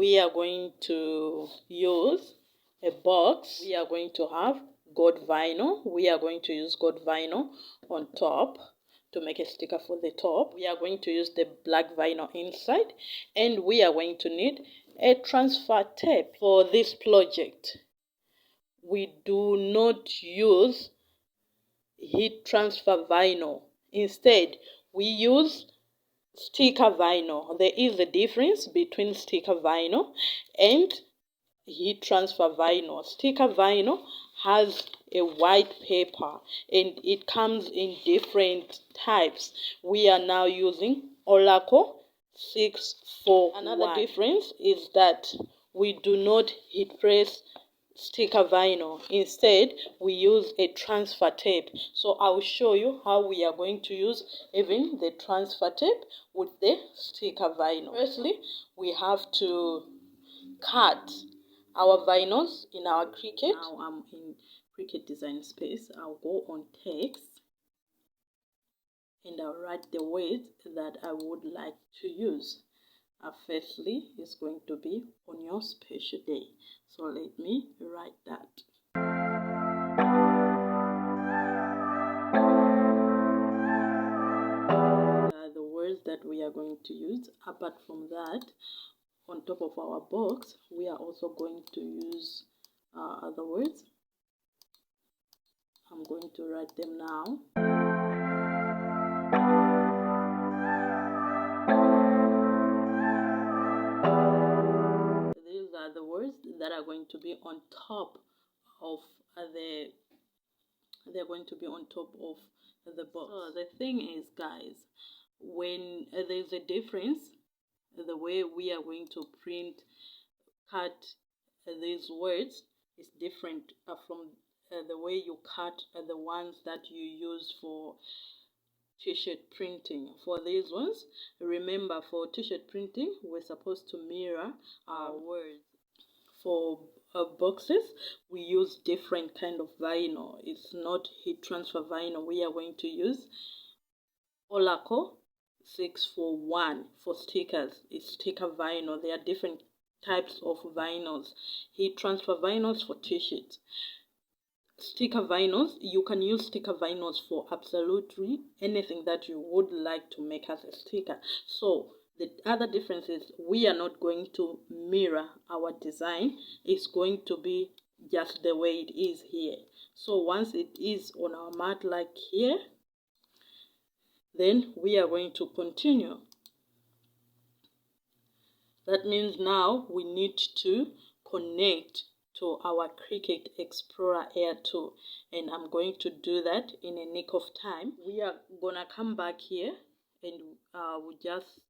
we are going to use a box. We are going to have gold vinyl. We are going to use gold vinyl on top to make a sticker for the top. We are going to use the black vinyl inside, and we are going to need a transfer tape for this project. We do not use heat transfer vinyl. Instead, we use sticker vinyl. There is a difference between sticker vinyl and heat transfer vinyl. Sticker vinyl has a white paper and it comes in different types. We are now using Oracle 641. Another difference is that we do not heat press sticker vinyl. Instead, we use a transfer tape. So I will show you how we are going to use even the transfer tape with the sticker vinyl. Firstly, we have to cut our vinyls in our Cricut. Now I'm in Cricut design space. I'll go on text and I'll write the words that I would like to use. Firstly, it's going to be on your special day. So let me write that. The words that we are going to use. Apart from that, on top of our box, we are also going to use other words. I'm going to write them now. These are the words that are going to be on top of they're going to be on top of the box. So the thing is, guys, when there's a difference, the way we are going to cut these words is different from the way you cut the ones that you use for t-shirt printing. For these ones, remember, for t-shirt printing, we're supposed to mirror our words. For boxes, we use different kind of vinyl. It's not heat transfer vinyl. We are going to use Oracle 641 for stickers. It's sticker vinyl. There are different types of vinyls. Heat transfer vinyls for t-shirts. Sticker vinyls, you can use sticker vinyls for absolutely anything that you would like to make as a sticker. So the other difference is we are not going to mirror our design. It's going to be just the way it is here. So once it is on our mat like here, then we are going to continue. That means now we need to connect to our Cricut Explorer Air 2, and I'm going to do that in a nick of time. We are gonna come back here and we just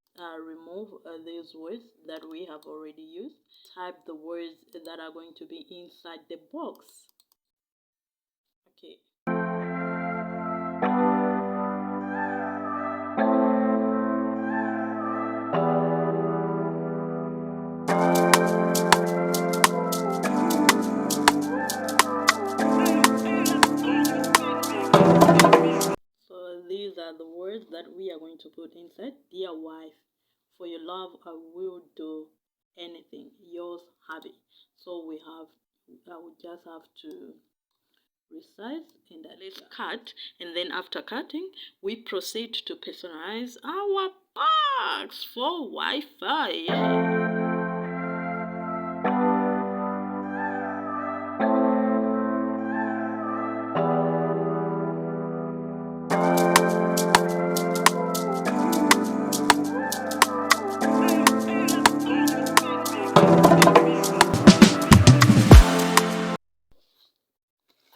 remove these words that we have already used. Type the words that are going to be inside the box. Okay. These are the words that we are going to put inside. Dear wife, for your love I will do anything. Yours, Hubby. So I would just have to resize and let's cut, and then after cutting we proceed to personalize our box for Wi-Fi. Yeah.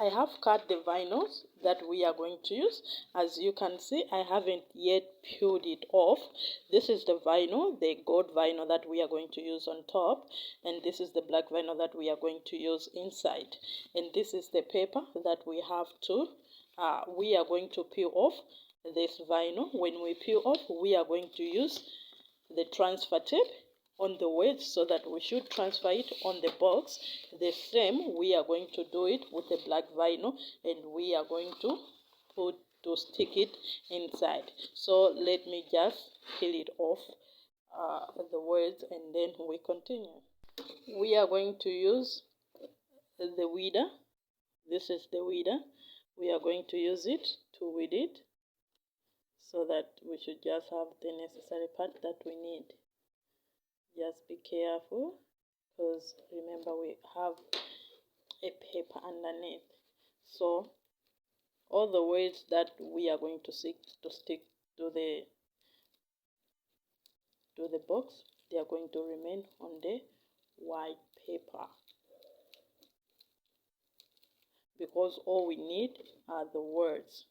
I have cut the vinyls that we are going to use. As you can see, I haven't yet peeled it off. This is the vinyl, the gold vinyl that we are going to use on top, and this is the black vinyl that we are going to use inside. And this is the paper that we have to, we are going to peel off this vinyl. When we peel off, we are going to use the transfer tape on the wedge so that we should transfer it on the box. The same, we are going to do it with the black vinyl, and we are going to stick it inside. So let me just peel it off the words, and then we continue. We are going to use the weeder. This is the weeder. We are going to use it to weed it, so that we should just have the necessary part that we need. Just be careful, because remember we have a paper underneath. So all the words that we are going to stick to the box, they are going to remain on the white paper, because all we need are the words.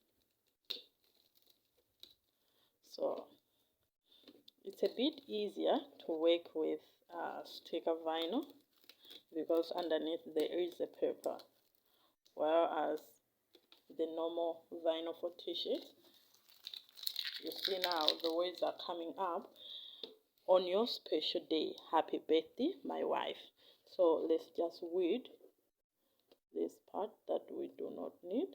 So it's a bit easier to work with sticker vinyl, because underneath there is a paper, whereas the normal vinyl for t-shirt, you see now the words are coming up. On your special day, happy birthday, my wife. So let's just weed this part that we do not need.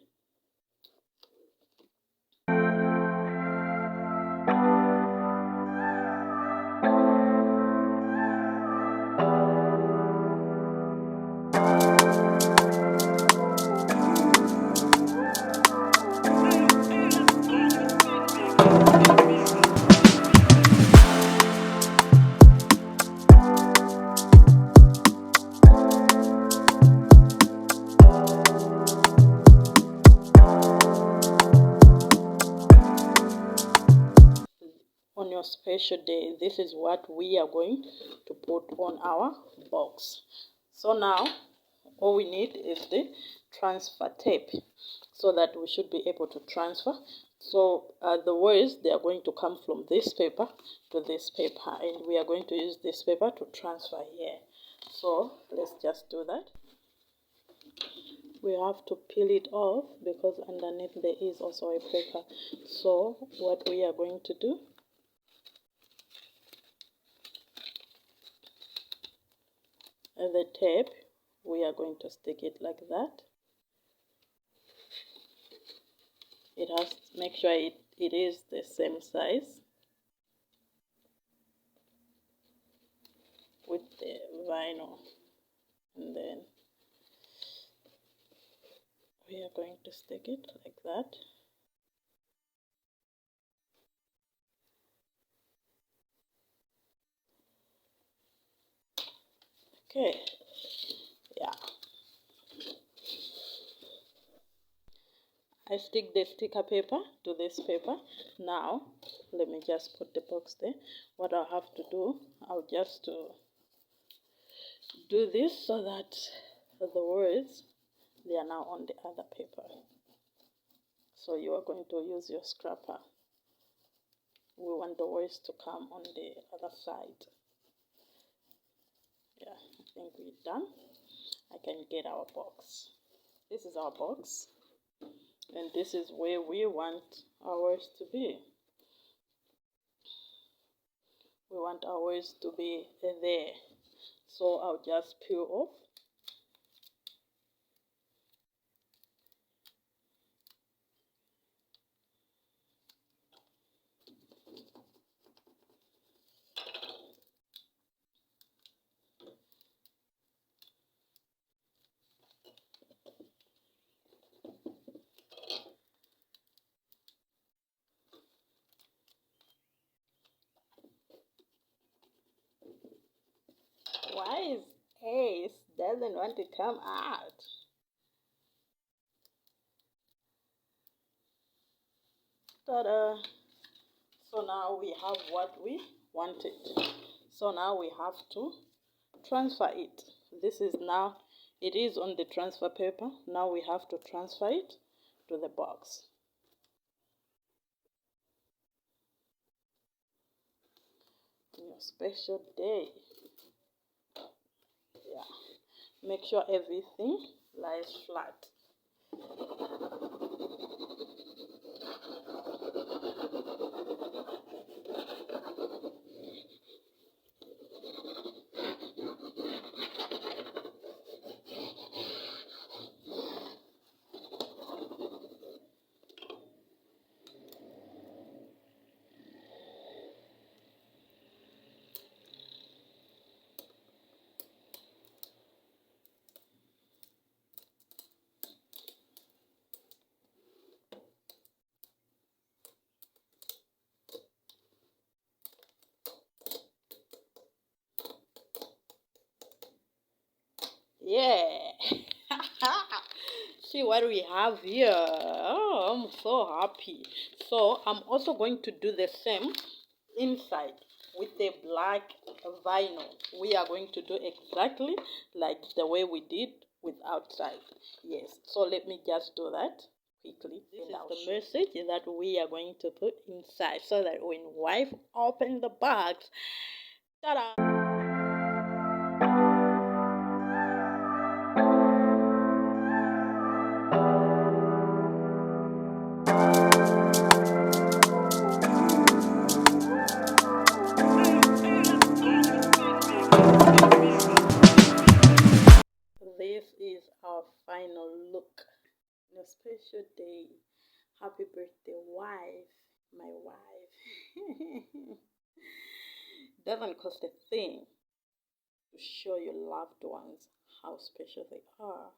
On your special day, this is what we are going to put on our box. So now all we need is the transfer tape, so that we should be able to transfer. So the words, they are going to come from this paper to this paper, and we are going to use this paper to transfer here. So let's just do that. We have to peel it off, because underneath there is also a paper. So what we are going to do, the tape, we are going to stick it like that. It has to make sure it is the same size with the vinyl, and then we are going to stick it like that. Okay, yeah. I stick the sticker paper to this paper. Now, let me just put the box there. What I'll have to do, I'll just do this, so that the words, they are now on the other paper. So you are going to use your scraper. We want the words to come on the other side. Yeah, I think we're done. I can get our box. This is our box, and this is where we want ours to be. We want ours to be there. So I'll just peel off. Why is Ace doesn't want to come out? Ta-da! So now we have what we wanted. So now we have to transfer it. This is now, it is on the transfer paper. Now we have to transfer it to the box. Your special day. Yeah. Make sure everything lies flat. see what we have here. Oh, I'm so happy. So I'm also going to do the same inside with the black vinyl. We are going to do exactly like the way we did with outside. Yes, so let me just do that quickly. This is the message that we are going to put inside so that when wife opens the box, ta-da! This is our final look. On a special day. Happy birthday, wife. My wife. Doesn't cost a thing to show your loved ones how special they are.